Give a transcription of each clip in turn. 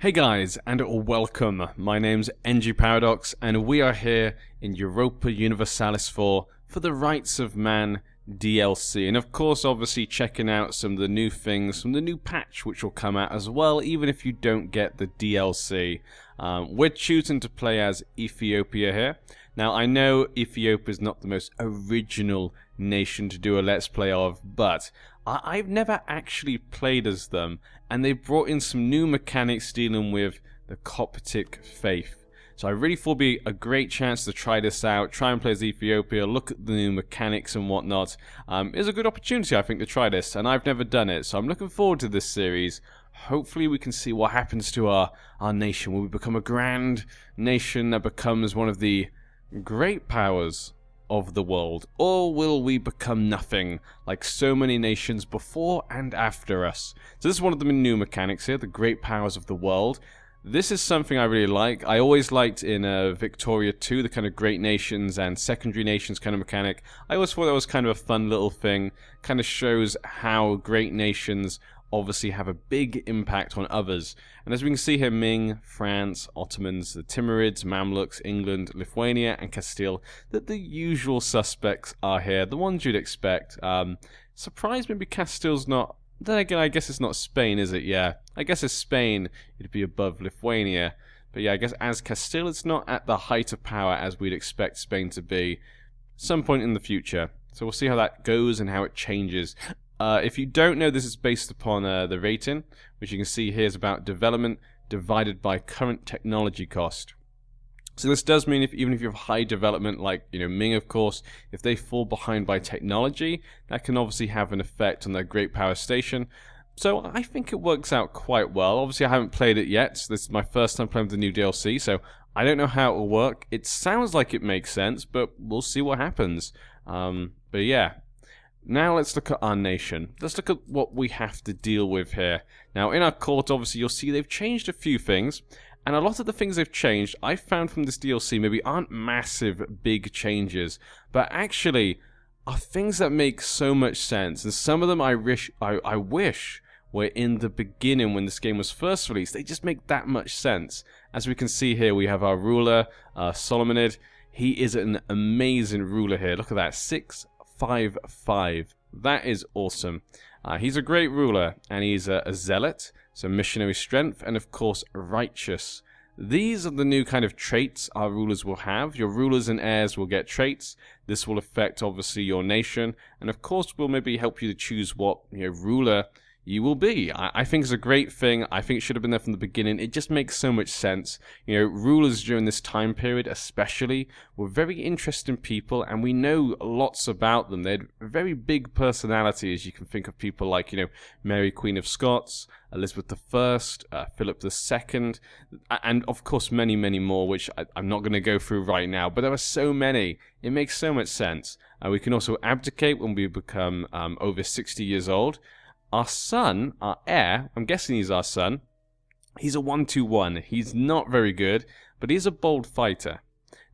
Hey guys, and welcome. My name's NG Paradox, and we are here in Europa Universalis for the Rights of Man DLC. And of course, obviously checking out some of the new things from the new patch which will come out as well, even if you don't get the DLC. We're choosing to play as Ethiopia here. Now, I know Ethiopia is not the most original nation to do a Let's Play of, but I've never actually played as them, and they've brought in some new mechanics dealing with the Coptic faith. So I really thought it'd be a great chance to try this out, try and play as Ethiopia, look at the new mechanics and whatnot. It's a good opportunity, I think, to try this, and I've never done it, so I'm looking forward to this series. Hopefully we can see what happens to our nation. Will we become a grand nation that becomes one of the great powers of the world, or will we become nothing like so many nations before and after us? So this is one of the new mechanics here, the great powers of the world. This is something I really like. I always liked in Victoria 2, the kind of great nations and secondary nations kind of mechanic. I always thought that was kind of a fun little thing. Kind of shows how great nations obviously have a big impact on others. And as we can see here, Ming, France, Ottomans, the Timurids, Mamluks, England, Lithuania, and Castile, that the usual suspects are here, the ones you'd expect. Surprised maybe Castile's not. Then again, I guess it's not Spain, is it? Yeah, I guess it's Spain, it'd be above Lithuania. But yeah, I guess as Castile, it's not at the height of power as we'd expect Spain to be some point in the future. So we'll see how that goes and how it changes. If you don't know, this is based upon the rating, which you can see here is about development divided by current technology cost. So this does mean even if you have high development, like Ming, of course, if they fall behind by technology, that can obviously have an effect on their great power station. So I think it works out quite well. Obviously, I haven't played it yet. So this is my first time playing with the new DLC, so I don't know how it will work. It sounds like it makes sense, but we'll see what happens. But yeah. Now let's look at our nation. Let's look at what we have to deal with here. Now in our court, obviously you'll see they've changed a few things, and a lot of the things they've changed, I found from this DLC, maybe aren't massive, big changes, but actually are things that make so much sense, and some of them I wish were in the beginning when this game was first released. They just make that much sense. As we can see here, we have our ruler, Solomonid. He is an amazing ruler here. Look at that, 655. That is awesome. He's a great ruler, and he's a zealot, so missionary strength, and of course righteous. These are the new kind of traits our rulers will have. Your rulers and heirs will get traits. This will affect obviously your nation, and of course will maybe help you to choose what ruler you will be. I think it's a great thing. I think it should have been there from the beginning. It just makes so much sense. Rulers during this time period especially were very interesting people, and we know lots about them. They had very big personalities. You can think of people like, Mary Queen of Scots, Elizabeth I, Philip II, and of course many, many more, which I'm not going to go through right now, but there are so many. It makes so much sense. We can also abdicate when we become over 60 years old. Our son, our heir, I'm guessing he's our son, he's a 1-2-1. He's not very good, but he's a bold fighter.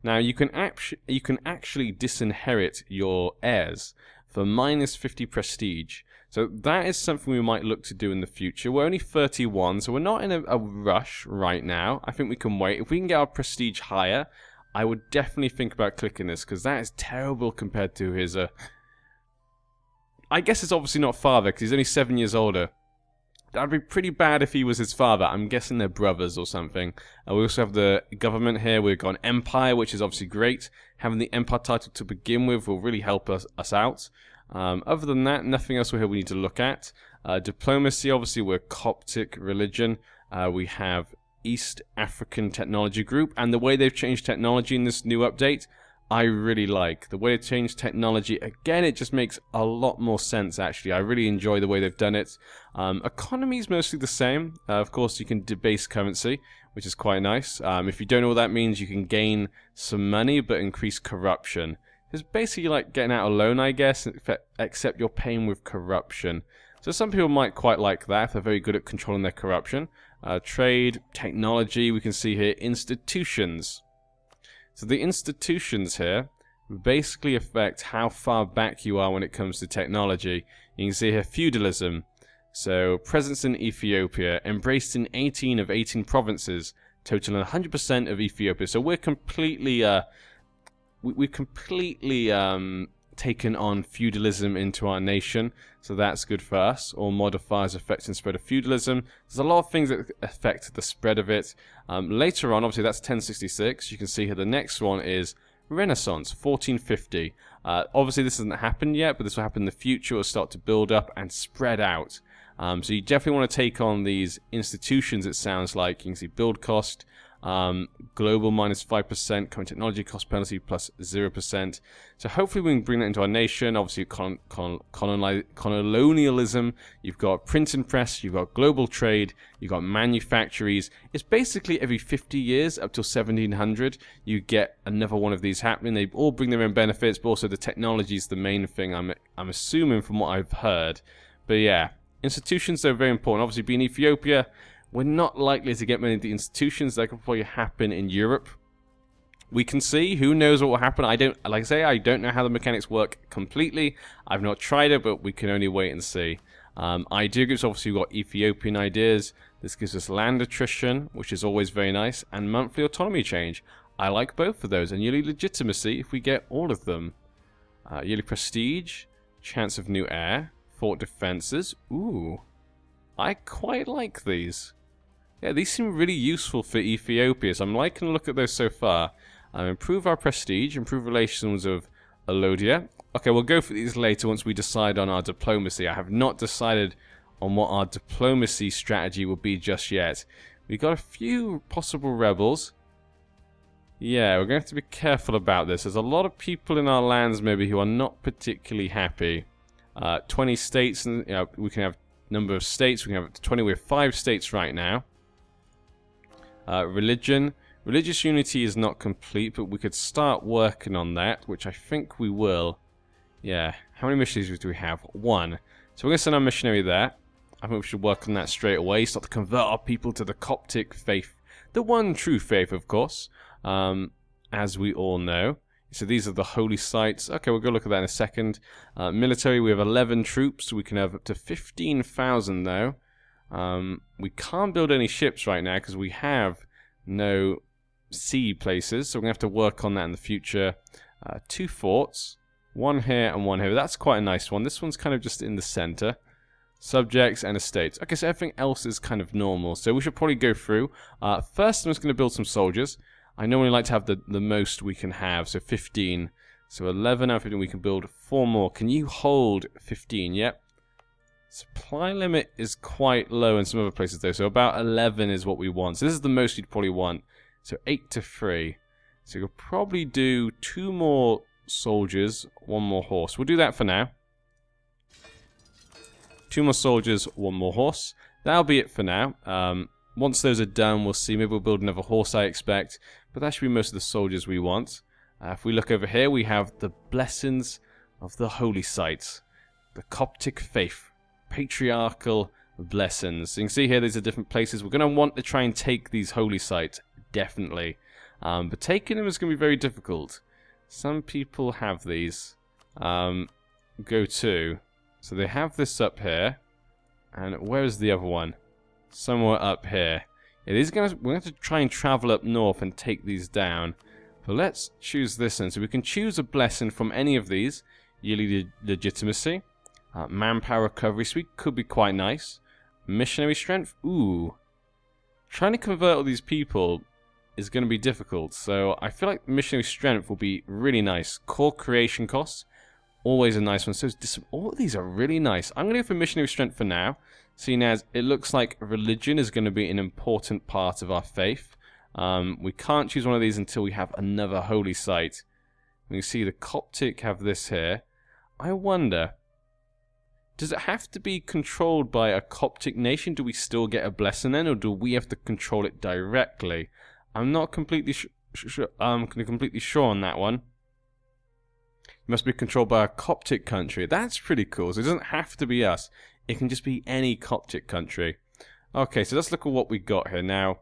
Now, you can actually disinherit your heirs for minus 50 prestige. So that is something we might look to do in the future. We're only 31, so we're not in a rush right now. I think we can wait. If we can get our prestige higher, I would definitely think about clicking this, because that is terrible compared to his... I guess it's obviously not father, because he's only 7 years older. That would be pretty bad if he was his father. I'm guessing they're brothers or something. We also have the government here. We've got an empire, which is obviously great. Having the empire title to begin with will really help us out. Other than that, nothing else here we need to look at. Diplomacy, obviously we're Coptic religion. We have East African Technology Group. And the way they've changed technology in this new update, I really like. The way they changed technology, again, it just makes a lot more sense, actually. I really enjoy the way they've done it. Economy is mostly the same. Of course, you can debase currency, which is quite nice. If you don't know what that means, you can gain some money, but increase corruption. It's basically like getting out a loan, I guess, except you're paying with corruption. So some people might quite like that if they're very good at controlling their corruption. Trade, technology, we can see here, institutions. So the institutions here basically affect how far back you are when it comes to technology. You can see here feudalism. So, presence in Ethiopia, embraced in 18 of 18 provinces, totaling 100% of Ethiopia. So we're completely, we've completely taken on feudalism into our nation. So that's good for us. All modifiers affecting spread of feudalism. There's a lot of things that affect the spread of it. Later on, obviously that's 1066. You can see here the next one is Renaissance, 1450. Obviously this hasn't happened yet, but this will happen in the future. It will start to build up and spread out. So you definitely want to take on these institutions, it sounds like. You can see build cost, global minus 5%, current technology cost penalty plus 0%. So hopefully we can bring that into our nation. Obviously colonialism, you've got printing press, you've got global trade, you've got manufactories. It's basically every 50 years up till 1700 you get another one of these happening. They all bring their own benefits, but also the technology is the main thing, I'm assuming from what I've heard. But yeah, institutions are very important. Obviously being Ethiopia, we're not likely to get many of the institutions that could probably happen in Europe. We can see. Who knows what will happen? I don't know how the mechanics work completely. I've not tried it, but we can only wait and see. Idea groups, obviously we've got Ethiopian ideas. This gives us land attrition, which is always very nice, and monthly autonomy change. I like both of those, and yearly legitimacy if we get all of them. Yearly prestige, chance of new heir, fort defenses. Ooh, I quite like these. Yeah, these seem really useful for Ethiopia, so I'm liking the look at those so far. Improve our prestige, improve relations with Alodia. Okay, we'll go for these later once we decide on our diplomacy. I have not decided on what our diplomacy strategy will be just yet. We've got a few possible rebels. Yeah, we're going to have to be careful about this. There's a lot of people in our lands maybe who are not particularly happy. 20 states, and you know, we can have number of states. We can have 20. We have 5 states right now. Religion. Religious unity is not complete, but we could start working on that, which I think we will. Yeah. How many missionaries do we have? 1. So we're going to send our missionary there. I think we should work on that straight away. Start to convert our people to the Coptic faith. The one true faith, of course. As we all know. So these are the holy sites. Okay, we'll go look at that in a second. Military, we have 11 troops. We can have up to 15,000 though. We can't build any ships right now because we have no sea places. So we're going to have to work on that in the future. 2 forts. 1 here and 1 here. That's quite a nice one. This one's kind of just in the center. Subjects and estates. Okay, so everything else is kind of normal. So we should probably go through. First, I'm just going to build some soldiers. I normally like to have the most we can have, so 15. So 11 out of 15, we can build 4 more. Can you hold 15? Yep. Supply limit is quite low in some other places though, so about 11 is what we want. So this is the most you'd probably want. So 8 to 3. So you'll probably do 2 more soldiers, 1 more horse. We'll do that for now. 2 more soldiers, 1 more horse. That'll be it for now. Once those are done, we'll see. Maybe we'll build another horse, I expect. But that should be most of the soldiers we want. If we look over here, we have the blessings of the holy sites. The Coptic faith. Patriarchal blessings. So you can see here, these are different places. We're going to want to try and take these holy sites. Definitely. But taking them is going to be very difficult. Some people have these. Go to. So they have this up here. And where is the other one? Somewhere up here. It is we're going to have to try and travel up north and take these down. But let's choose this one. So we can choose a blessing from any of these. Yearly legitimacy. Manpower recovery. So we could be quite nice. Missionary strength. Ooh. Trying to convert all these people is going to be difficult. So I feel like missionary strength will be really nice. Core creation costs. Always a nice one. So all of these are really nice. I'm going to go for missionary strength for now. Seeing as it looks like religion is going to be an important part of our faith. We can't choose one of these until we have another holy site. We can see the Coptic have this here. I wonder, does it have to be controlled by a Coptic nation? Do we still get a blessing then, or do we have to control it directly? I'm not completely sure on that one. It must be controlled by a Coptic country. That's pretty cool. So it doesn't have to be us. It can just be any Coptic country. Okay, so let's look at what we got here. Now,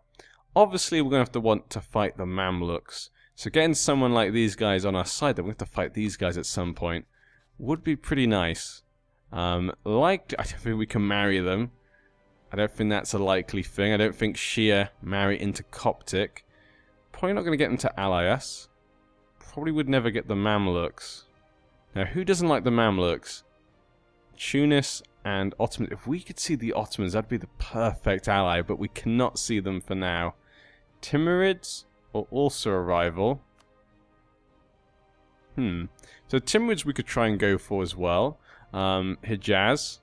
obviously we're going to have to want to fight the Mamluks. So getting someone like these guys on our side, that we have to fight these guys at some point, would be pretty nice. I don't think we can marry them. I don't think that's a likely thing. I don't think Shia marry into Coptic. Probably not going to get them to ally us. Probably would never get the Mamluks. Now, who doesn't like the Mamluks? Tunis and Ottomans. If we could see the Ottomans, that'd be the perfect ally, but we cannot see them for now. Timurids are also a rival. So Timurids we could try and go for as well. Hijaz.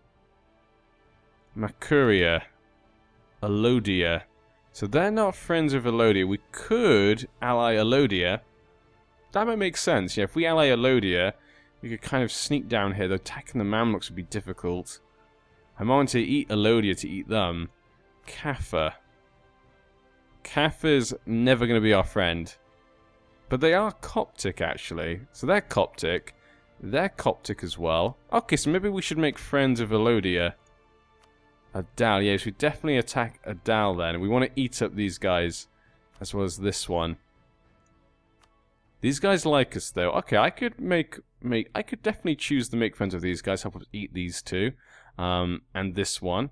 Makuria. Alodia. So they're not friends with Alodia. We could ally Alodia. That might make sense. Yeah, if we ally Alodia, we could kind of sneak down here. The attacking the Mamluks would be difficult. I'm on to eat Alodia to eat them. Kaffa. Kaffa's never going to be our friend. But they are Coptic, actually. So they're Coptic. They're Coptic as well. Okay, so maybe we should make friends with Alodia. Adal, yes, we definitely attack Adal then. We want to eat up these guys, as well as this one. These guys like us, though. Okay, I could I could definitely choose to make friends with these guys, help us eat these two. And this one.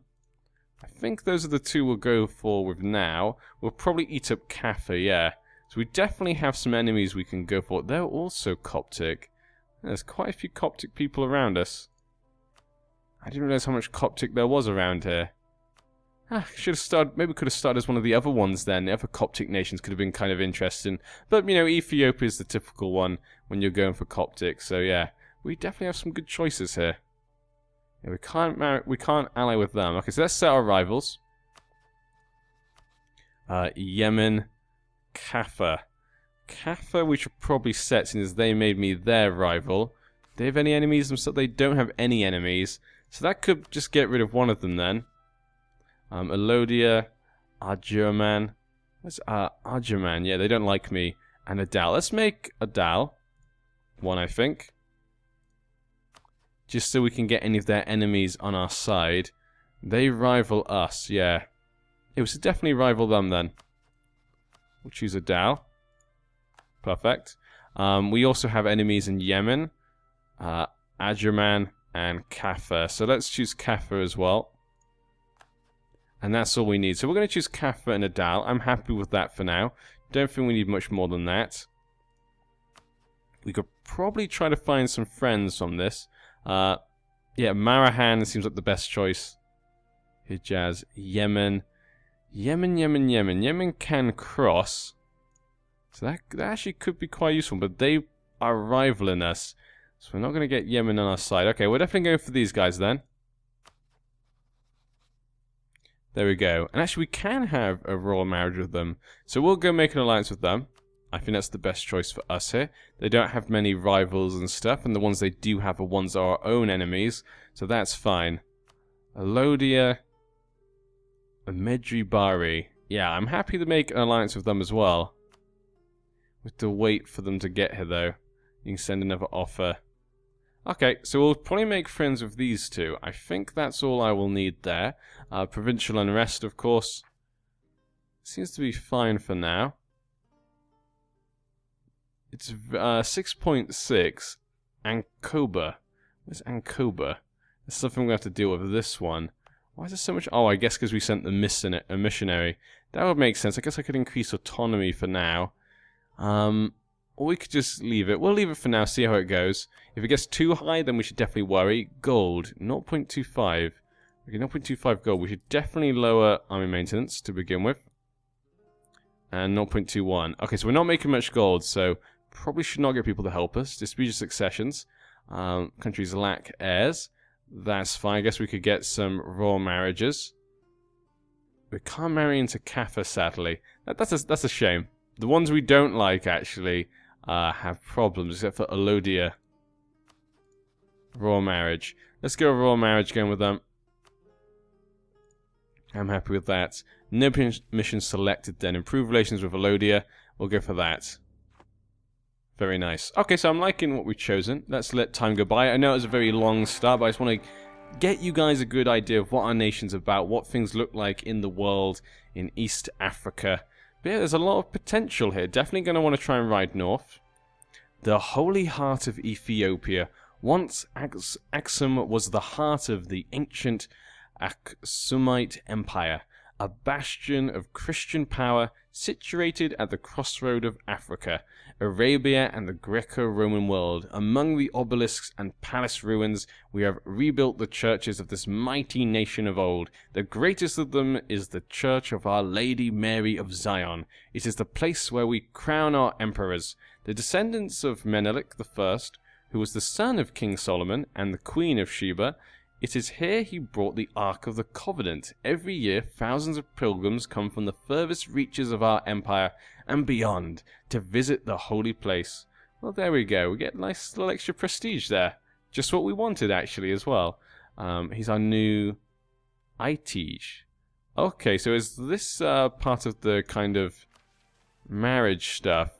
I think those are the two we'll go for with now. We'll probably eat up Kaffa, yeah. So we definitely have some enemies we can go for. They're also Coptic. There's quite a few Coptic people around us. I didn't realize how much Coptic there was around here. Should have started. Maybe could have started as one of the other ones then. The other Coptic nations could have been kind of interesting. But, you know, Ethiopia is the typical one when you're going for Coptic. So, yeah. We definitely have some good choices here. Yeah, we can't ally with them. Okay, so let's set our rivals. Yemen. Kaffa. Kaffa we should probably set since they made me their rival. Do they have any enemies themselves? They don't have any enemies. So that could just get rid of one of them then. Alodia, Argerman. What's Argerman? Yeah, they don't like me. And Adal. Let's make Adal one, I think. Just so we can get any of their enemies on our side. They rival us, yeah. It was definitely rival them then. We'll choose Adal. Perfect. We also have enemies in Yemen. Argerman and Kaffa. So let's choose Kaffa as well. And that's all we need. So we're going to choose Kaffa and Adal. I'm happy with that for now. Don't think we need much more than that. We could probably try to find some friends from this. Yeah, Marahan seems like the best choice. Hijaz, Yemen. Yemen can cross. So that actually could be quite useful. But they are rivaling us. So we're not going to get Yemen on our side. Okay, we're definitely going for these guys then. There we go. And actually we can have a royal marriage with them. So we'll go make an alliance with them. I think that's the best choice for us here. They don't have many rivals and stuff. And the ones they do have are ones that are our own enemies. So that's fine. Alodia. Medjibari. Yeah, I'm happy to make an alliance with them as well. We have to wait for them to get here though. You can send another offer. Okay, so we'll probably make friends with these two. I think that's all I will need there. Provincial unrest, of course. Seems to be fine for now. It's 6.6. Ankoba. Where's Ankoba? There's something we have to deal with this one. Why is there so much? Oh, I guess because we sent the missionary. That would make sense. I guess I could increase autonomy for now. Or we could just leave it. We'll leave it for now, see how it goes. If it gets too high, then we should definitely worry. Gold, 0.25. Okay, 0.25 gold. We should definitely lower army maintenance to begin with. And 0.21. Okay, so we're not making much gold, so probably should not get people to help us. Dispute successions. Countries lack heirs. That's fine. I guess we could get some royal marriages. We can't marry into Kaffa, sadly. That's a shame. The ones we don't like, actually, have problems, except for Alodia. Royal marriage. Let's go royal marriage going with them. I'm happy with that. No mission selected then. Improve relations with Alodia. We'll go for that. Very nice. Okay, so I'm liking what we've chosen. Let's let time go by. I know it was a very long start, but I just want to get you guys a good idea of what our nation's about, what things look like in the world, in East Africa. But yeah, there's a lot of potential here. Definitely going to want to try and ride north. The Holy Heart of Ethiopia. Once Aksum was the heart of the ancient Aksumite Empire, a bastion of Christian power situated at the crossroad of Africa, Arabia and the Greco-Roman world. Among the obelisks and palace ruins, we have rebuilt the churches of this mighty nation of old. The greatest of them is the Church of Our Lady Mary of Zion. It is the place where we crown our emperors. The descendants of Menelik I, who was the son of King Solomon and the Queen of Sheba, it is here he brought the Ark of the Covenant. Every year, thousands of pilgrims come from the furthest reaches of our empire and beyond to visit the holy place. Well, there we go. We get a nice little extra prestige there. Just what we wanted, actually, as well. He's our new Itij. Okay, so is this part of the kind of marriage stuff?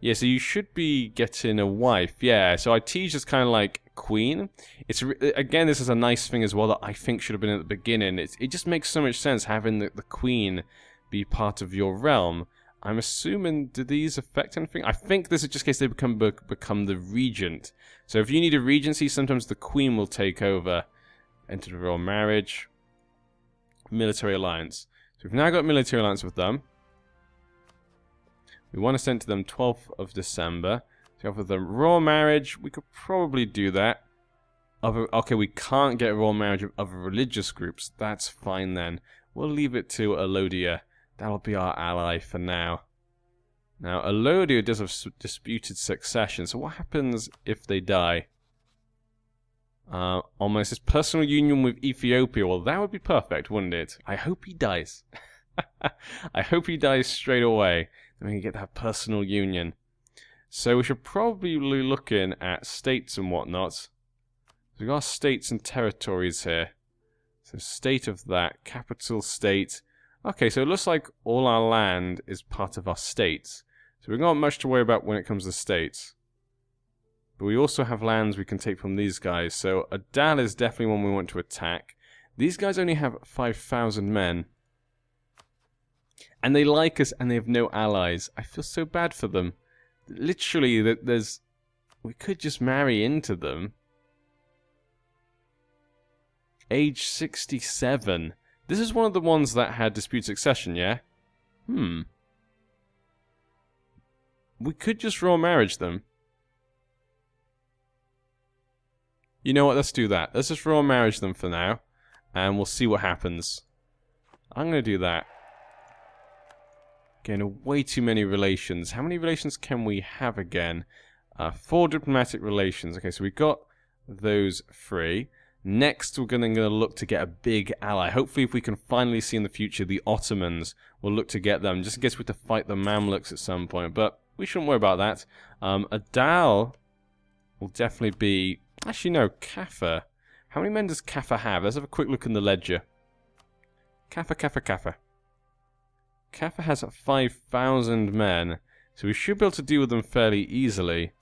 Yeah, so you should be getting a wife. Yeah, so Itij is kind of like queen. It's again, this is a nice thing as well that I think should have been at the beginning. It just makes so much sense having the queen be part of your realm. I'm assuming, do these affect anything? I think this is just in case they become the regent. So if you need a regency, sometimes the queen will take over. Enter the royal marriage. Military alliance. So we've now got military alliance with them. We want to send to them 12th of December. So offer them royal marriage. We could probably do that. Okay, we can't get royal marriage of other religious groups. That's fine then. We'll leave it to Alodia. That'll be our ally for now. Now, Alodia does have disputed succession. So what happens if they die? Almost this personal union with Ethiopia. Well, that would be perfect, wouldn't it? I hope he dies. I hope he dies straight away. Then we can get that personal union. So we should probably be looking at states and whatnot. So we've got states and territories here. So state of that, capital state. Okay, so it looks like all our land is part of our states. So we've not much to worry about when it comes to states. But we also have lands we can take from these guys. So Adal is definitely one we want to attack. These guys only have 5,000 men. And they like us and they have no allies. I feel so bad for them. Literally, we could just marry into them. Age 67. This is one of the ones that had dispute succession, yeah? We could just royal marriage them. You know what, let's do that. Let's just royal marriage them for now. And we'll see what happens. I'm going to do that. Again, way too many relations. How many relations can we have again? 4 diplomatic relations. Okay, so we got those 3. Next, we're going to look to get a big ally. Hopefully, if we can finally see in the future the Ottomans, we'll look to get them. Just in case we have to fight the Mamluks at some point. But we shouldn't worry about that. Adal will definitely be... Actually, no, Kaffa. How many men does Kaffa have? Let's have a quick look in the ledger. Kaffa. Kaffa has 5,000 men, so we should be able to deal with them fairly easily.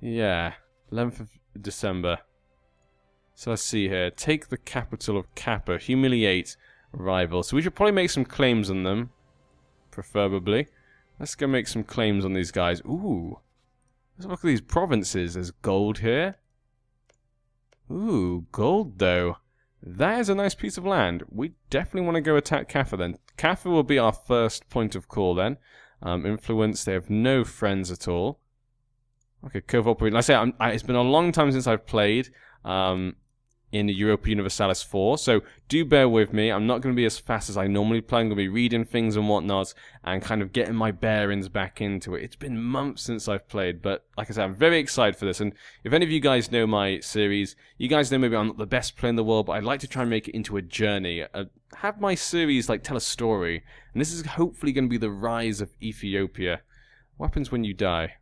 Yeah, 11th of December. So let's see here. Take the capital of Kappa. Humiliate rival. So we should probably make some claims on them. Preferably. Let's go make some claims on these guys. Ooh. Let's look at these provinces. There's gold here. Ooh, gold though. That is a nice piece of land. We definitely want to go attack Kaffa then. Kaffa will be our first point of call then. Influence, they have no friends at all. Okay, cooperate. Like I say, it's been a long time since I've played in the Europa Universalis 4, so do bear with me. I'm not going to be as fast as I normally play. I'm going to be reading things and whatnot and kind of getting my bearings back into it. It's been months since I've played, but like I said, I'm very excited for this. And if any of you guys know my series, you guys know maybe I'm not the best player in the world, but I'd like to try and make it into a journey. Have my series like tell a story. And this is hopefully going to be the rise of Ethiopia. What happens when you die?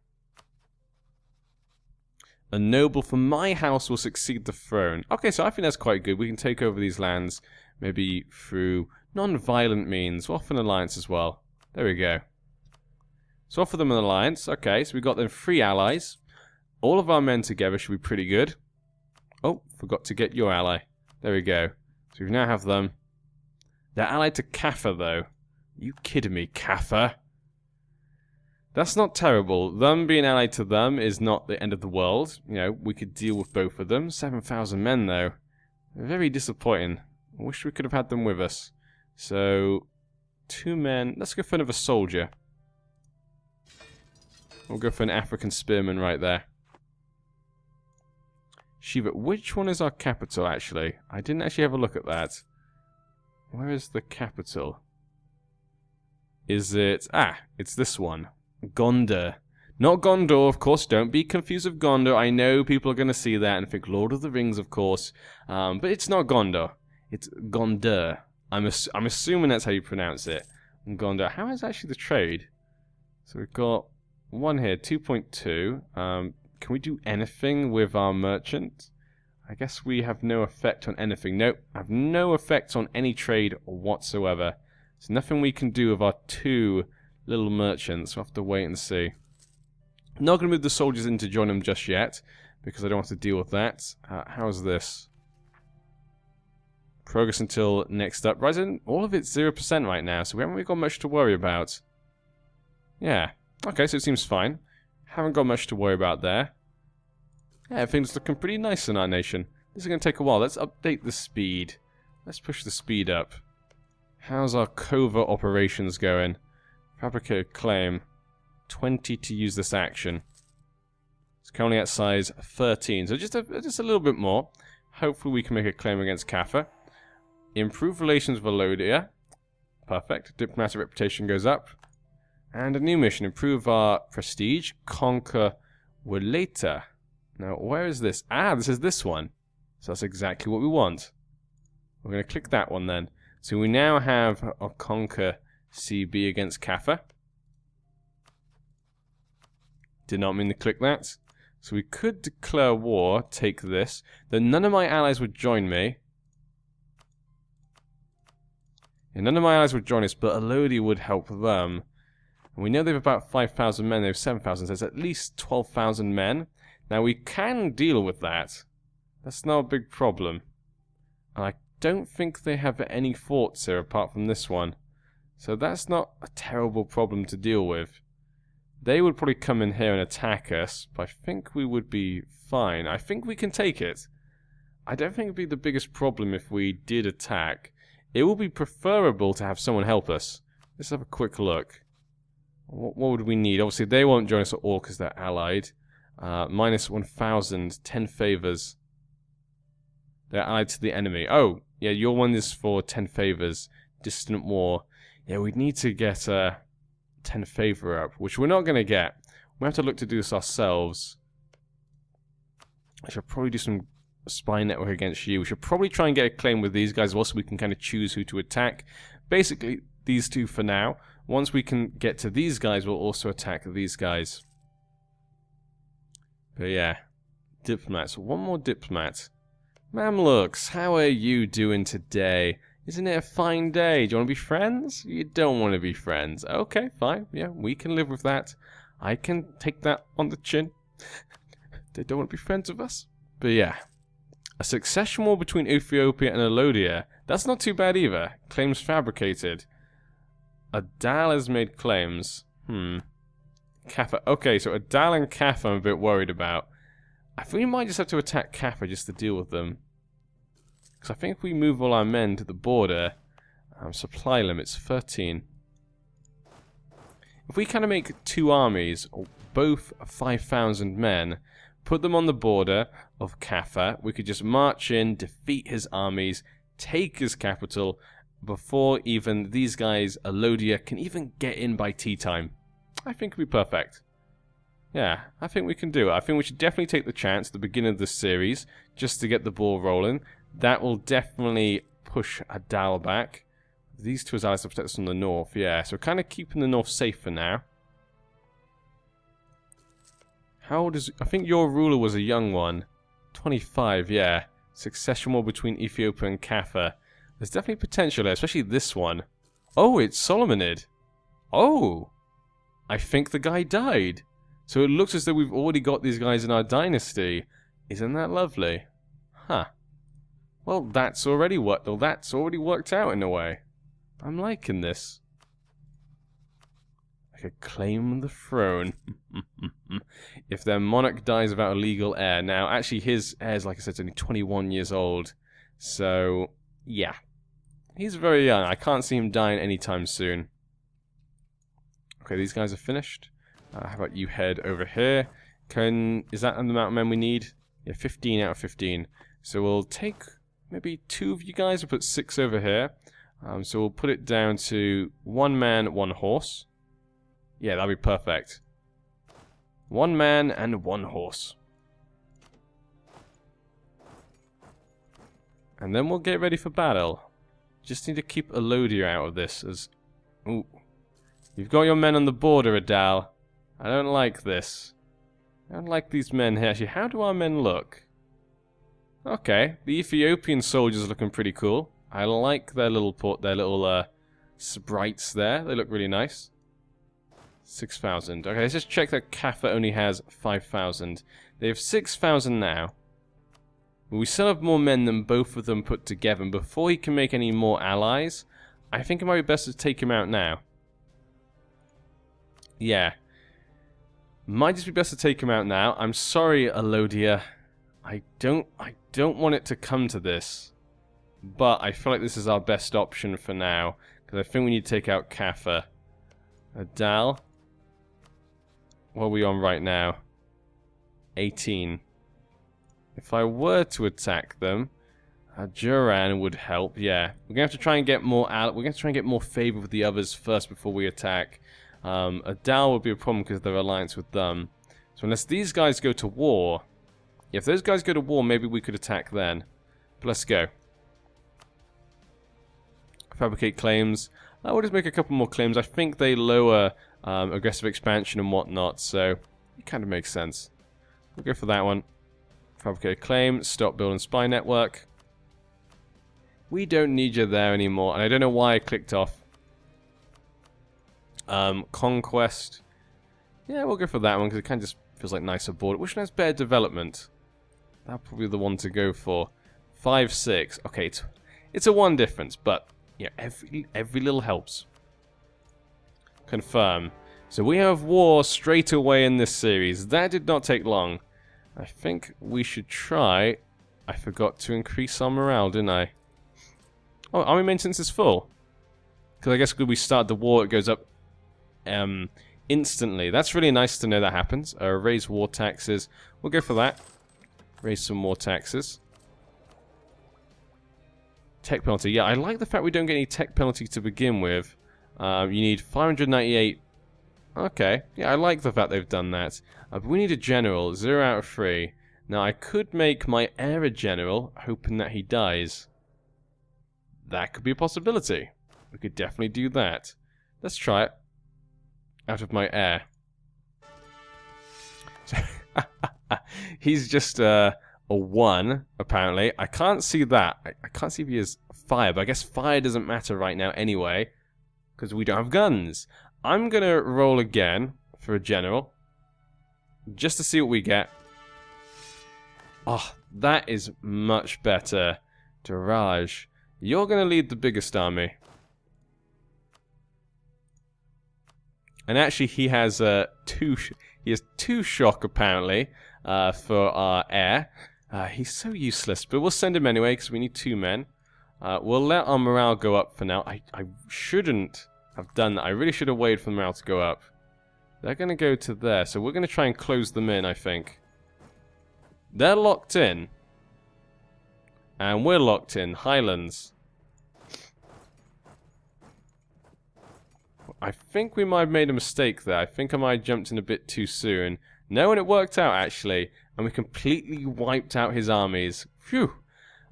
A noble from my house will succeed the throne. Okay, so I think that's quite good. We can take over these lands, maybe through non-violent means. We'll offer an alliance as well. There we go. So offer them an alliance. Okay, so we got them 3 allies. All of our men together should be pretty good. Oh, forgot to get your ally. There we go. So we now have them. They're allied to Kaffa, though. You kidding me, Kaffa? That's not terrible. Them being allied to them is not the end of the world. You know, we could deal with both of them. 7,000 men, though. Very disappointing. I wish we could have had them with us. So, 2 men. Let's go for another soldier. We'll go for an African spearman right there. Shiva, which one is our capital, actually? I didn't actually have a look at that. Where is the capital? Is it... Ah, it's this one. Gondor. Not Gondor, of course. Don't be confused with Gondor. I know people are going to see that and think Lord of the Rings, of course. But it's not Gondor. It's Gondor. I'm assuming that's how you pronounce it. Gondor. How is actually the trade? So we've got one here, 2.2. Can we do anything with our merchant? I guess we have no effect on anything. Nope, I have no effect on any trade whatsoever. There's nothing we can do with our 2 little merchants. We'll have to wait and see. I'm not going to move the soldiers in to join them just yet, because I don't have to deal with that. How's this? Progress until next uprising. All of it's 0% right now, so we haven't really got much to worry about. Yeah. Okay, so it seems fine. Haven't got much to worry about there. Yeah, everything's looking pretty nice in our nation. This is going to take a while. Let's update the speed. Let's push the speed up. How's our covert operations going? Fabricate a claim. 20 to use this action. It's currently at size 13, so just a little bit more. Hopefully we can make a claim against Kaffa. Improve relations with Alodia. Perfect. Diplomatic reputation goes up. And a new mission. Improve our prestige. Conquer Waleta. Now, where is this? Ah, this is this one. So that's exactly what we want. We're going to click that one then. So we now have a Conquer CB against Kaffa. Did not mean to click that. So we could declare war, take this. Then none of my allies would join me. And none of my allies would join us, but Alodia would help them. And we know they have about 5,000 men, they have 7,000, so it's at least 12,000 men. Now we can deal with that. That's not a big problem. And I don't think they have any forts here apart from this one. So that's not a terrible problem to deal with. They would probably come in here and attack us, but I think we would be fine. I think we can take it. I don't think it would be the biggest problem if we did attack. It would be preferable to have someone help us. Let's have a quick look. What would we need? Obviously, they won't join us at all because they're allied. Minus 1,000, 10 favors. They're allied to the enemy. Oh, yeah, your one is for 10 favors. Distant war. Yeah, we'd need to get 10 favor up, which we're not going to get. We have to look to do this ourselves. I should probably do some spy network against you. We should probably try and get a claim with these guys as well so we can kind of choose who to attack. Basically, these two for now. Once we can get to these guys, we'll also attack these guys. But yeah, diplomats. One more diplomat. Mamluks, how are you doing today? Isn't it a fine day? Do you want to be friends? You don't want to be friends. Okay, fine. Yeah, we can live with that. I can take that on the chin. They don't want to be friends with us. But yeah. A succession war between Ethiopia and Alodia. That's not too bad either. Claims fabricated. Adal has made claims. Kaffa. Okay, so Adal and Kaffa I'm a bit worried about. I think we might just have to attack Kaffa just to deal with them. Because I think if we move all our men to the border, supply limits 13. If we kind of make 2 armies, both 5,000 men, put them on the border of Kaffa, we could just march in, defeat his armies, take his capital, before even these guys, Alodia, can even get in by tea time. I think it'd be perfect. Yeah, I think we can do it. I think we should definitely take the chance at the beginning of this series, just to get the ball rolling. That will definitely push Adal back. These two allies to protect us from the north, yeah. So we're kind of keeping the north safe for now. How old is... I think your ruler was a young one. 25, yeah. Succession war between Ethiopia and Kaffa. There's definitely potential there, especially this one. Oh, it's Solomonid. Oh! I think the guy died. So it looks as though we've already got these guys in our dynasty. Isn't that lovely? Huh. Well, that's already worked. Well, that's already worked out in a way. I'm liking this. I could claim the throne. If their monarch dies without a legal heir. Now, actually, his heir is, like I said, only 21 years old. So, yeah. He's very young. I can't see him dying anytime soon. Okay, these guys are finished. How about you head over here? Is that the amount of men we need? Yeah, 15 out of 15. So we'll take maybe 2 of you guys. We'll put 6 over here. So we'll put it down to 1 man, 1 horse. Yeah, that'll be perfect. 1 man and 1 horse. And then we'll get ready for battle. Just need to keep Elodia out of this as... Ooh. You've got your men on the border, Adal. I don't like this. I don't like these men here. Actually, how do our men look? Okay, the Ethiopian soldiers are looking pretty cool. I like their little sprites there. They look really nice. 6,000. Okay, let's just check that Kaffa only has 5,000. They have 6,000 now. But we still have more men than both of them put together. And before he can make any more allies, I think it might be best to take him out now. Yeah. Might just be best to take him out now. I'm sorry, Elodia. I don't want it to come to this. But I feel like this is our best option for now. Because I think we need to take out Kaffa. Adal. What are we on right now? 18. If I were to attack them, Duran would help. Yeah, we're gonna have to try and get more. We're gonna try and get more favor with the others first before we attack. Adal would be a problem because of their alliance with them. So unless these guys go to war, if those guys go to war, maybe we could attack then. But let's go. Fabricate claims. We'll just make a couple more claims. I think they lower aggressive expansion and whatnot, so it kind of makes sense. We'll go for that one. Fabricate a claim. Stop building spy network. We don't need you there anymore, and I don't know why I clicked off. Conquest. Yeah, we'll go for that one because it kind of just feels like nicer border. Which one has better development? That's probably the one to go for. 5, 6. Okay, it's a 1 difference, but yeah, every little helps. Confirm. So we have war straight away in this series. That did not take long. I think we should try... I forgot to increase our morale, didn't I? Oh, army maintenance is full. Because I guess when we start the war, it goes up instantly. That's really nice to know that happens. Raise war taxes. We'll go for that. Raise some more taxes. Tech penalty. Yeah, I like the fact we don't get any tech penalty to begin with. You need 598. Okay. Yeah, I like the fact they've done that. But we need a general. 0 out of 3. Now, I could make my heir a general, hoping that he dies. That could be a possibility. We could definitely do that. Let's try it. Out of my heir. He's just a 1, apparently. I can't see that. I can't see if he has fire, but I guess fire doesn't matter right now anyway, because we don't have guns. I'm going to roll again for a general, just to see what we get. Oh, that is much better. Daraj, you're going to lead the biggest army. And actually, he has two shock apparently for our heir. He's so useless, but we'll send him anyway because we need 2 men. We'll let our morale go up for now. I shouldn't have done that. I really should have waited for the morale to go up. They're going to go to there, so we're going to try and close them in, I think. They're locked in. And we're locked in. Highlands. I think we might have made a mistake there. I think I might have jumped in a bit too soon. No, and it worked out, actually. And we completely wiped out his armies. Phew.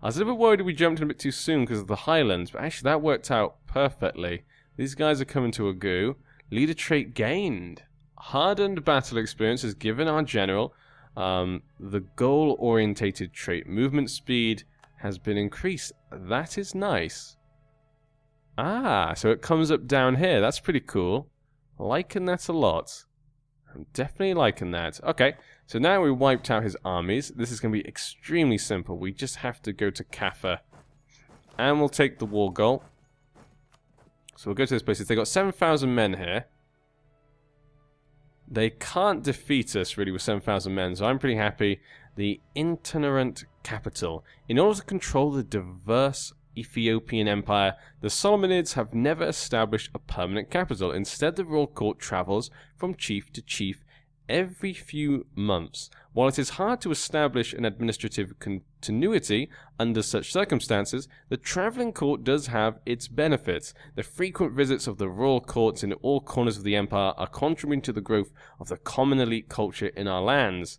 I was a little bit worried we jumped in a bit too soon because of the Highlands, but actually that worked out perfectly. These guys are coming to a go. Leader trait gained. Hardened battle experience has given our general the goal-orientated trait. Movement speed has been increased. That is nice. Ah, so it comes up down here. That's pretty cool. Liking that a lot. I'm definitely liking that. Okay, so now we wiped out his armies. This is going to be extremely simple. We just have to go to Kaffa. And we'll take the war goal. So we'll go to this place. They've got 7,000 men here. They can't defeat us, really, with 7,000 men, so I'm pretty happy. The itinerant capital. In order to control the diverse Ethiopian empire, the Solomonids have never established a permanent capital. Instead, the royal court travels from chief to chief every few months. While it is hard to establish an administrative continuity under such circumstances, the traveling court does have its benefits. The frequent visits of the royal courts in all corners of the empire are contributing to the growth of the common elite culture in our lands.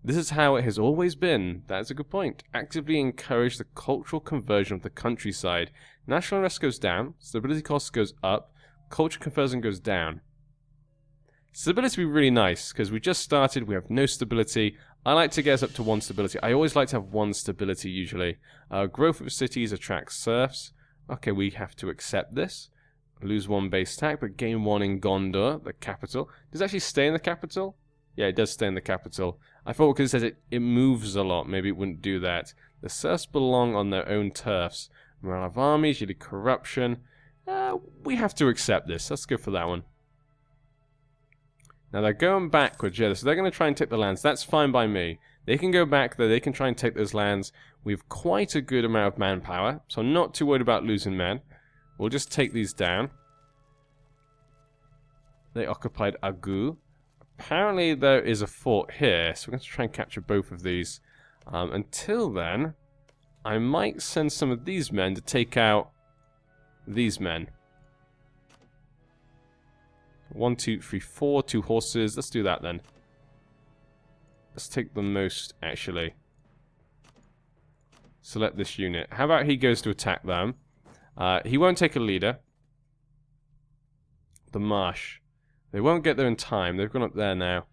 This is how it has always been. That's a good point. Actively encourage the cultural conversion of the countryside. National unrest goes down, stability cost goes up, culture conversion goes down. Stability would be really nice, because we just started, we have no stability. I like to get us up to 1 stability. I always like to have 1 stability, usually. Growth of cities attracts serfs. Okay, we have to accept this. Lose 1 base attack, but gain 1 in Gondor, the capital. Does it actually stay in the capital? Yeah, it does stay in the capital. I thought because it says it moves a lot, maybe it wouldn't do that. The serfs belong on their own turfs. Morale of armies, usually corruption. We have to accept this. Let's go for that one. Now they're going backwards, yeah, so they're going to try and take the lands. That's fine by me. They can go back there, they can try and take those lands. We have quite a good amount of manpower, so I'm not too worried about losing men. We'll just take these down. They occupied Agu. Apparently there is a fort here, so we're going to try and capture both of these. Until then, I might send some of these men to take out these men. 1, 2, 3, 4, 2 horses. Let's do that then. Let's take the most, actually. Select this unit. How about he goes to attack them? He won't take a leader. The marsh. They won't get there in time. They've gone up there now.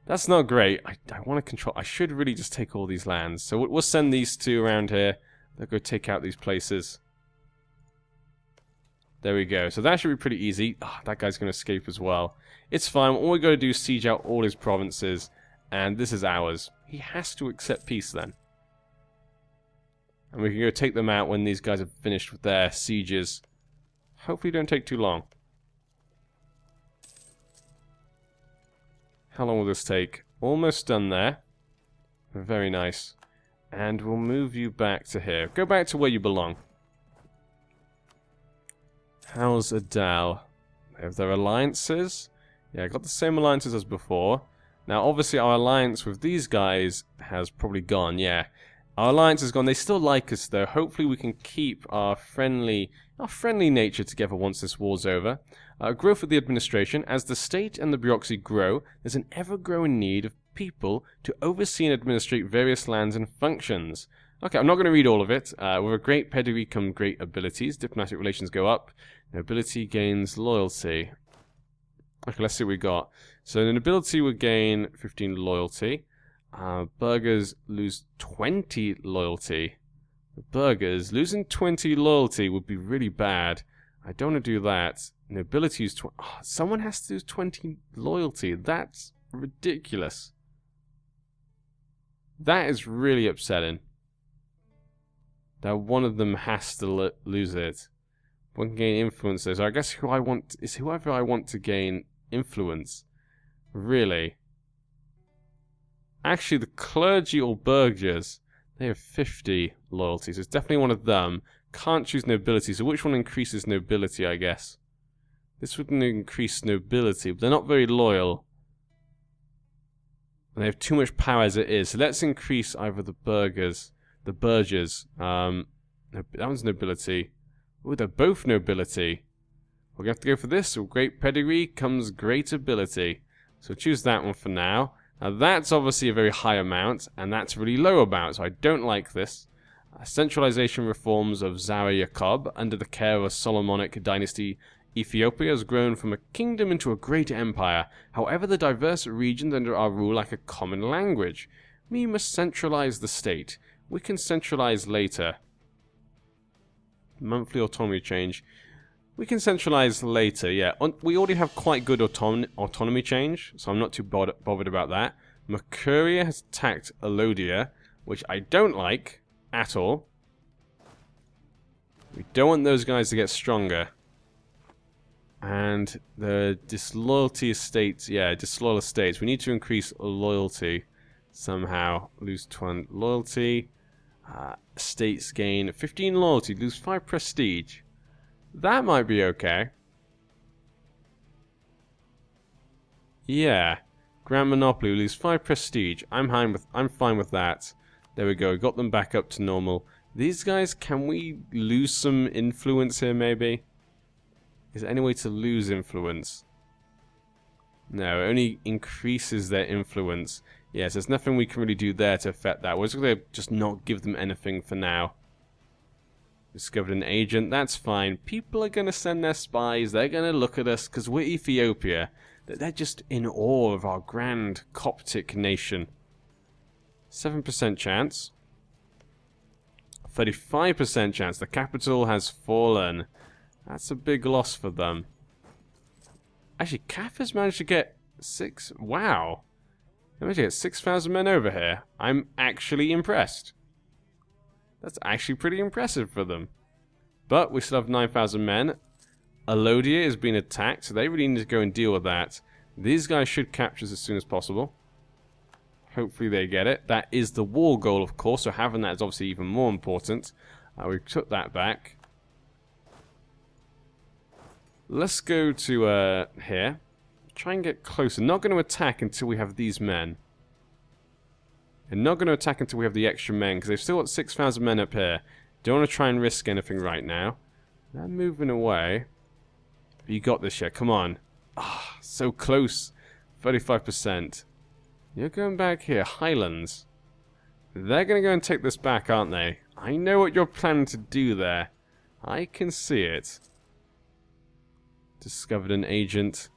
That's not great. I want to control. I should really just take all these lands. So we'll send these 2 around here. They'll go take out these places. There we go. So that should be pretty easy. That guy's going to escape as well. It's fine. All we got to do is siege out all his provinces. And this is ours. He has to accept peace then. And we can go take them out when these guys have finished with their sieges. Hopefully don't take too long. How long will this take? Almost done there. Very nice. And we'll move you back to here. Go back to where you belong. How's Adal? They have their alliances. Yeah, I got the same alliances as before. Now, obviously, our alliance with these guys has probably gone, yeah. Our alliance has gone. They still like us, though. Hopefully, we can keep our friendly nature together once this war's over. Growth of the administration. As the state and the bureaucracy grow, there's an ever-growing need of people to oversee and administrate various lands and functions. Okay, I'm not going to read all of it. With a great pedigree come great abilities. Diplomatic relations go up. Nobility gains loyalty. Okay, let's see what we got. So the nobility would gain 15 loyalty. Burghers lose 20 loyalty. The burghers losing 20 loyalty would be really bad. I don't want to do that. Nobility is someone has to lose 20 loyalty. That's ridiculous. That is really upsetting. That one of them has to lose it. One can gain influence there. So I guess who I want is whoever I want to gain influence. Really. Actually, the clergy or burghers, they have 50 loyalties. So it's definitely one of them. Can't choose nobility. So which one increases nobility, I guess? This wouldn't increase nobility, but they're not very loyal. And they have too much power as it is. So let's increase either the burghers, the burghers. That one's nobility. Oh, they're both nobility. We're going to have to go for this. With great pedigree comes great ability. So choose that one for now. Now that's obviously a very high amount, and that's a really low amount, so I don't like this. Centralization reforms of Zara Yacob under the care of a Solomonic dynasty. Ethiopia has grown from a kingdom into a great empire. However, the diverse regions under our rule lack a common language. We must centralize the state. We can centralize later. Monthly autonomy change. We can centralize later, yeah. We already have quite good autonomy change, so I'm not too bothered about that. Mercuria has attacked Alodia, which I don't like at all. We don't want those guys to get stronger. And the disloyalty estates, yeah, disloyal estates. We need to increase loyalty somehow. Lose 20 loyalty. Estates gain 15 loyalty, lose 5 prestige. That might be okay. Yeah. Grand Monopoly, lose 5 prestige. I'm fine with that. There we go, got them back up to normal. These guys, can we lose some influence here maybe? Is there any way to lose influence? No, it only increases their influence. Yes, there's nothing we can really do there to affect that. We're just going to just not give them anything for now. Discovered an agent, that's fine. People are going to send their spies. They're going to look at us because we're Ethiopia. They're just in awe of our grand Coptic nation. 7% chance. 35% chance. The capital has fallen. That's a big loss for them. Actually, Kaffa's managed to get 6... Wow. They managed to get 6,000 men over here. I'm actually impressed. That's actually pretty impressive for them. But we still have 9,000 men. Alodia is being attacked, so they really need to go and deal with that. These guys should capture us as soon as possible. Hopefully they get it. That is the war goal, of course, so having that is obviously even more important. We took that back. Let's go to here. Try and get closer. Not going to attack until we have these men. And not going to attack until we have the extra men, because they've still got 6,000 men up here. Don't want to try and risk anything right now. They're moving away. But you got this, yeah. Come on. Ah, so close. 35%. You're going back here. Highlands. They're going to go and take this back, aren't they? I know what you're planning to do there. I can see it. Discovered an agent.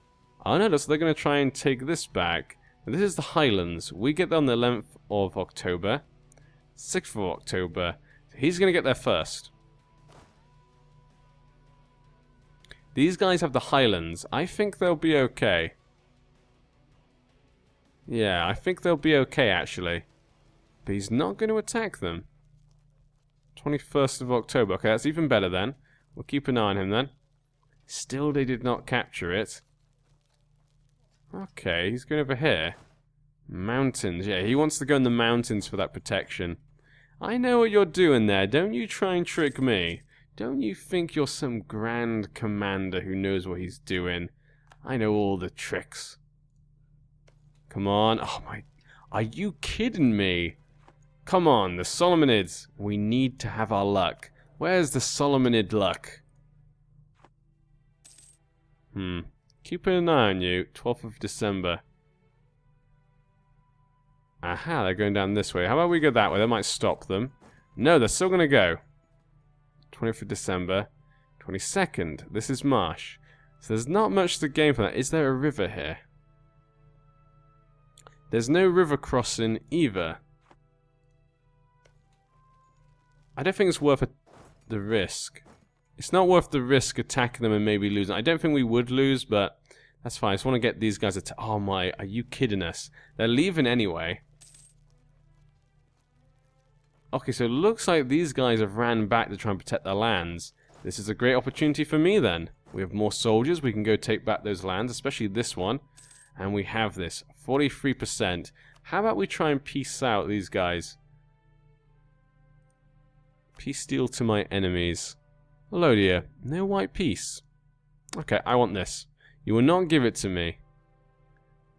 Oh no, so they're going to try and take this back. This is the Highlands. We get there on the 11th of October. 6th of October. He's going to get there first. These guys have the Highlands. I think they'll be okay. Yeah, I think they'll be okay, actually. But he's not going to attack them. 21st of October. Okay, that's even better then. We'll keep an eye on him then. Still, they did not capture it. Okay, he's going over here. Mountains. Yeah, he wants to go in the mountains for that protection. I know what you're doing there. Don't you try and trick me. Don't you think you're some grand commander who knows what he's doing. I know all the tricks. Come on. Oh my... Are you kidding me? Come on, the Solomonids. We need to have our luck. Where's the Solomonid luck? Keeping an eye on you. 12th of December. Aha, they're going down this way. How about we go that way? That might stop them. No, they're still going to go. 20th of December. 22nd. This is Marsh. So there's not much to gain from that. Is there a river here? There's no river crossing either. I don't think it's worth the risk. It's not worth the risk attacking them and maybe losing. I don't think we would lose, but that's fine. I just want to get these guys oh my, are you kidding us? They're leaving anyway. Okay, so it looks like these guys have ran back to try and protect their lands. This is a great opportunity for me then. We have more soldiers. We can go take back those lands, especially this one. And we have this. 43%. How about we try and peace out these guys? Peace deal to my enemies. Hello, dear. No white peace. Okay, I want this. You will not give it to me.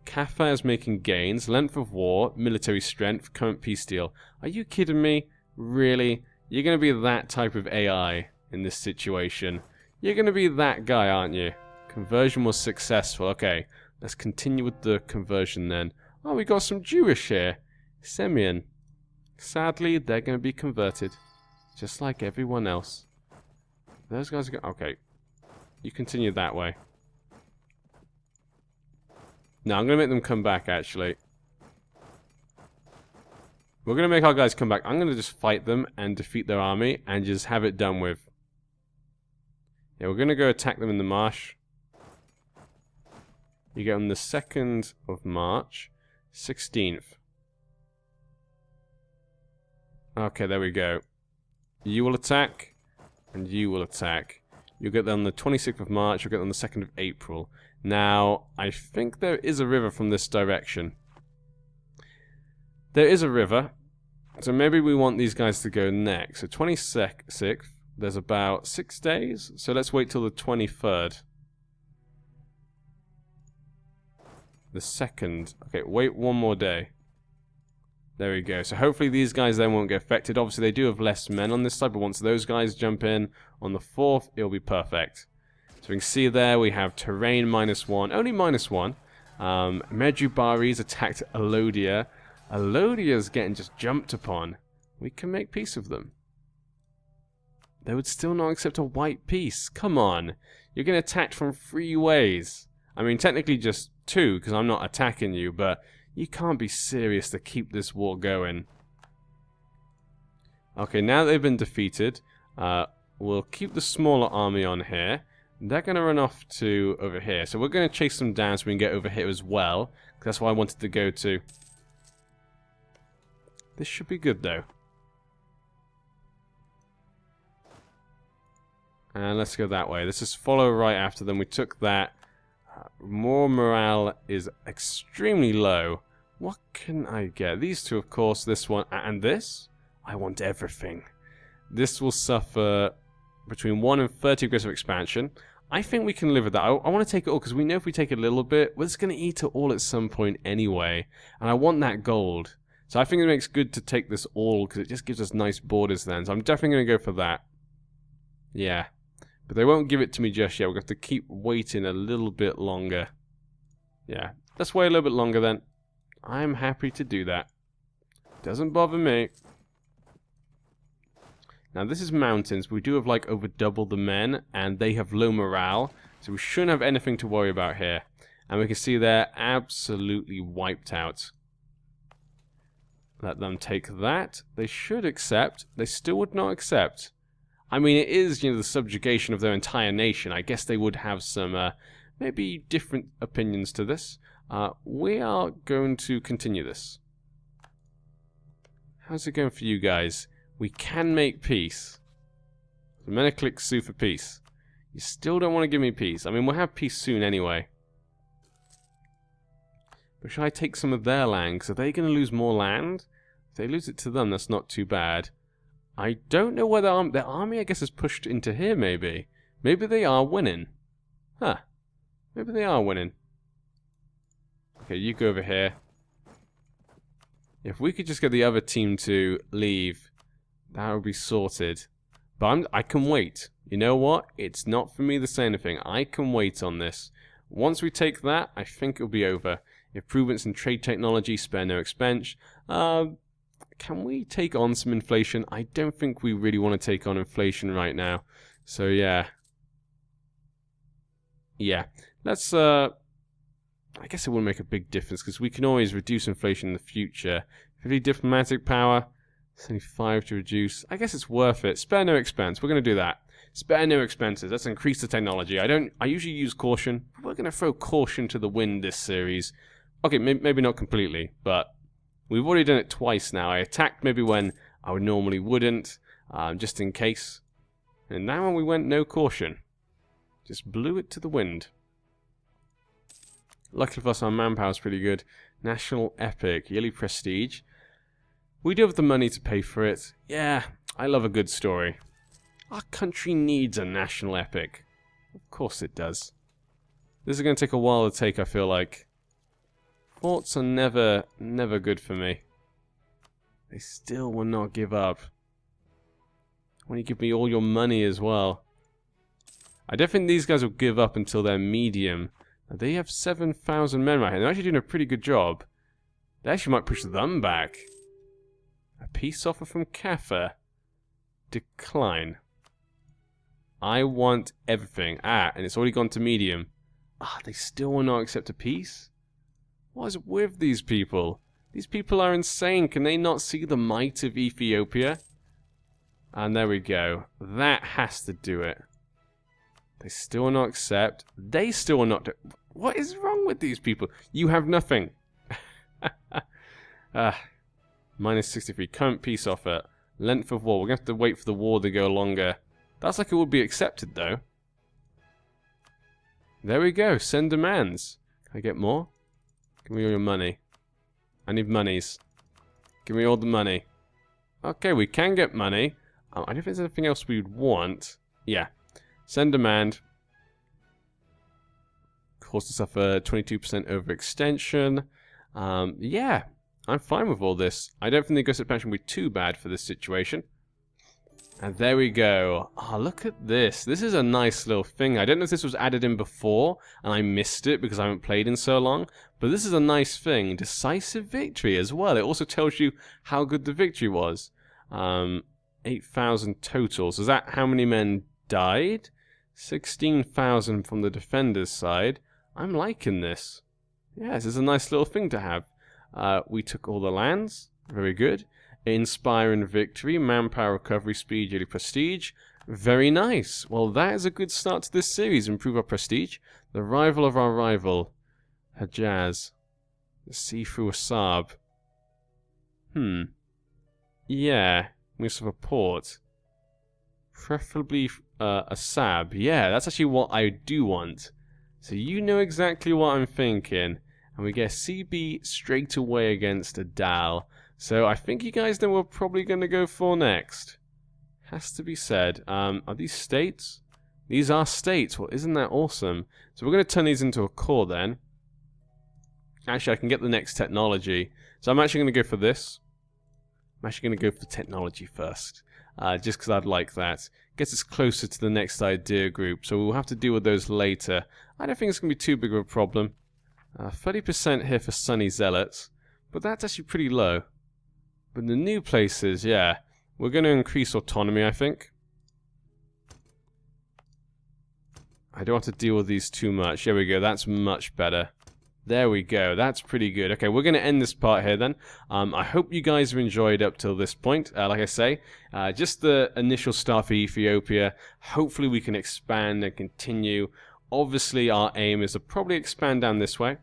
Kaffa is making gains. Length of war. Military strength. Current peace deal. Are you kidding me? Really? You're going to be that type of AI in this situation. You're going to be that guy, aren't you? Conversion was successful. Okay, let's continue with the conversion then. Oh, we got some Jewish here. Semyon. Sadly, they're going to be converted. Just like everyone else. Those guys are going... Okay. You continue that way. No, I'm going to make them come back, actually. We're going to make our guys come back. I'm going to just fight them and defeat their army and just have it done with. Yeah, we're going to go attack them in the marsh. You get on the 2nd of March. 16th. Okay, there we go. You will attack. And you will attack. You'll get there on the 26th of March. You'll get there on the 2nd of April. Now, I think there is a river from this direction. There is a river. So maybe we want these guys to go next. So 26th, there's about 6 days. So let's wait till the 23rd. The 2nd. Okay, wait one more day. There we go. So hopefully these guys then won't get affected. Obviously they do have less men on this side, but once those guys jump in on the 4th, it'll be perfect. So we can see there we have terrain -1. Only -1. Medjugorje's attacked Alodia. Alodia's getting just jumped upon. We can make peace with them. They would still not accept a white peace. Come on. You're getting attacked from 3 ways. I mean, technically just 2, because I'm not attacking you, but you can't be serious to keep this war going. Okay, now they've been defeated, we'll keep the smaller army on here. They're going to run off to over here. So we're going to chase them down so we can get over here as well. That's why I wanted to go to. This should be good, though. And let's go that way. Let's just follow right after them. We took that. More morale is extremely low. What can I get? These two, of course. This one and this. I want everything. This will suffer between 1 and 30 aggressive expansion. I think we can live with that. I want to take it all because we know if we take a little bit, we're just going to eat it all at some point anyway. And I want that gold. So I think it makes good to take this all because it just gives us nice borders then. So I'm definitely going to go for that. Yeah. But they won't give it to me just yet. We're going to have to keep waiting a little bit longer. Yeah. Let's wait a little bit longer then. I'm happy to do that. Doesn't bother me. Now this is mountains. We do have like over double the men. And they have low morale. So we shouldn't have anything to worry about here. And we can see they're absolutely wiped out. Let them take that. They should accept. They still would not accept. I mean, it is, the subjugation of their entire nation. I guess they would have some, maybe different opinions to this. We are going to continue this. How's it going for you guys? We can make peace. So I'm going to click sue for peace. You still don't want to give me peace. I mean, we'll have peace soon anyway. But should I take some of their land? Because are they going to lose more land? If they lose it to them, that's not too bad. I don't know whether their army, I guess, is pushed into here, maybe. Maybe they are winning. Huh. Maybe they are winning. Okay, you go over here. If we could just get the other team to leave, that would be sorted. But I can wait. You know what? It's not for me to say anything. I can wait on this. Once we take that, I think it'll be over. Improvements in trade technology, spare no expense. Can we take on some inflation? I don't think we really want to take on inflation right now. So yeah. Yeah. Let's, I guess it wouldn't make a big difference because we can always reduce inflation in the future. 50 diplomatic power. 75 to reduce. I guess it's worth it. Spare no expense. We're going to do that. Spare no expenses. Let's increase the technology. I usually use caution. But we're going to throw caution to the wind this series. Okay, maybe not completely, but we've already done it twice now. I attacked maybe when I would normally wouldn't, just in case. And now we went no caution. Just blew it to the wind. Luckily for us, our manpower is pretty good. National Epic, yearly prestige. We do have the money to pay for it. Yeah, I love a good story. Our country needs a national epic. Of course it does. This is going to take a while to take, I feel like. Forts are never good for me. They still will not give up. When you give me all your money as well. I don't think these guys will give up until they're medium. They have 7,000 men right here. They're actually doing a pretty good job. They actually might push them back. A peace offer from Kaffa. Decline. I want everything. And it's already gone to medium. They still will not accept a peace? What is with these people? These people are insane. Can they not see the might of Ethiopia? And there we go. That has to do it. They still will not accept. They still will not do. What is wrong with these people? You have nothing. Minus 63. Current peace offer. Length of war. We're going to have to wait for the war to go longer. That's like it would be accepted, though. There we go. Send demands. Can I get more? Give me all your money. I need monies. Give me all the money. Okay, we can get money. I don't think there's anything else we'd want. Yeah. Send demand. Cause to suffer 22% overextension. Yeah. I'm fine with all this. I don't think the aggressive expansion will be too bad for this situation. And there we go. Oh, look at this. This is a nice little thing. I don't know if this was added in before, and I missed it because I haven't played in so long. But this is a nice thing. Decisive victory as well. It also tells you how good the victory was. 8,000 total. So is that how many men died? 16,000 from the defenders' side. I'm liking this. Yeah, this is a nice little thing to have. We took all the lands. Very good. Inspiring victory, manpower recovery, speed, yearly prestige. Very nice. Well, that is a good start to this series. Improve our prestige. The rival of our rival. Hejaz. The see-through Assab. Yeah. We have a port. Preferably Assab. Yeah, that's actually what I do want. So you know exactly what I'm thinking. And we get CB straight away against Adal. So I think you guys know what we're probably going to go for next. Has to be said. Are these states? These are states. Well, isn't that awesome? So we're going to turn these into a core then. Actually, I can get the next technology. So I'm actually going to go for this. I'm actually going to go for technology first. Just because I'd like that. Gets us closer to the next idea group. So we'll have to deal with those later. I don't think it's going to be too big of a problem. 30% here for Sunny Zealots. But that's actually pretty low. But the new places, yeah. We're going to increase autonomy, I think. I don't have to deal with these too much. There we go. That's much better. There we go. That's pretty good. Okay, we're going to end this part here then. I hope you guys have enjoyed up till this point. Like I say, just the initial start for Ethiopia. Hopefully we can expand and continue. Obviously, our aim is to probably expand down this way.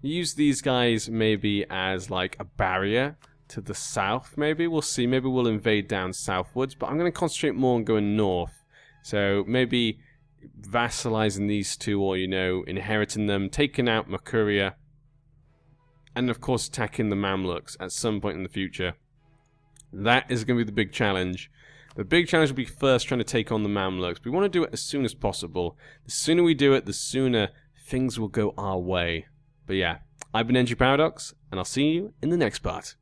Use these guys maybe as like a barrier to the south, maybe. We'll see. Maybe we'll invade down southwards. But I'm going to concentrate more on going north. So maybe vassalizing these two, or, you know, inheriting them, taking out Makuria, and of course attacking the Mamluks at some point in the future. That is going to be the big challenge. The big challenge will be first trying to take on the Mamluks. We want to do it as soon as possible. The sooner we do it, the sooner things will go our way. But yeah, I've been NG Paradox, and I'll see you in the next part.